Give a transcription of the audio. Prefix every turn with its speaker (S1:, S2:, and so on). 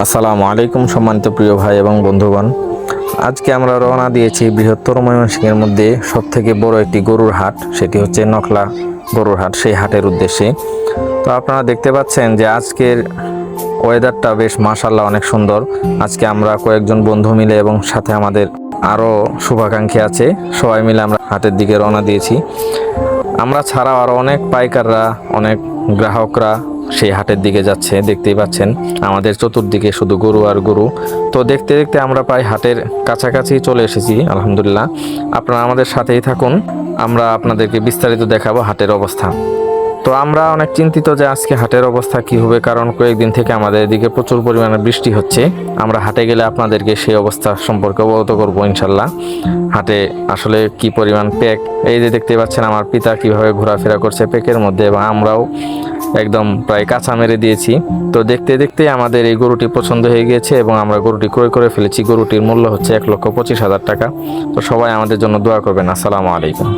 S1: আসসালামু আলাইকুম সম্মানিত প্রিয় ভাই এবং বন্ধুগণ। আজকে আমরা রওনা দিয়েছি বৃহত্তর ময়মনসিংহের মধ্যে সবথেকে বড় একটি গরুর হাট, সেটি হচ্ছে নকলা গরুর হাট, সেই হাটের উদ্দেশ্যে। তো আপনারা দেখতে পাচ্ছেন যে আজকের ওয়েদারটা বেশ মাশাআল্লাহ অনেক সুন্দর। আজকে আমরা কয়েকজন বন্ধু মিলে এবং সাথে আমাদের আরও শুভাকাঙ্ক্ষী আছে, সবাই মিলে আমরা হাটের দিকে রওনা দিয়েছি। আমরা ছাড়াও আরও অনেক পাইকাররা, অনেক গ্রাহকরা সেই হাটের দিকে যাচ্ছে। দেখতেই পাচ্ছেন আমাদের চতুর্দিকে শুধু গরু আর গরু। তো দেখতে দেখতে আমরা প্রায় হাটের কাছাকাছি চলে এসেছি আলহামদুলিল্লাহ। আপনারা আমাদের সাথেই থাকুন, আমরা আপনাদেরকে বিস্তারিত দেখাবো হাটের অবস্থা। তো আমরা অনেক চিন্তিত যে আজকে হাটের অবস্থা কি হবে, কারণ কয়েকদিন থেকে আমাদের এদিকে প্রচুর পরিমাণে বৃষ্টি হচ্ছে। আমরা হাটে গেলে আপনাদেরকে সেই অবস্থা সম্পর্কে অবগত করবো ইনশাল্লাহ। হাটে আসলে কি পরিমাণ প্যাক, এই যে দেখতে পাচ্ছেন আমার পিতা কিভাবে ঘোরাফেরা করছে প্যাকের মধ্যে, এবং আমরাও একদম প্রায় কাঁচা মেরে দিয়েছি। তো দেখতে দেখতে আমাদের এই গরুটি পছন্দ হয়ে গিয়েছে এবং আমরা গরুটি ক্রয় করে ফেলেছি। গরুটির মূল্য হচ্ছে 1,25,000 টাকা। তো সবাই আমাদের জন্য দোয়া করবেন। আসসালামু আলাইকুম।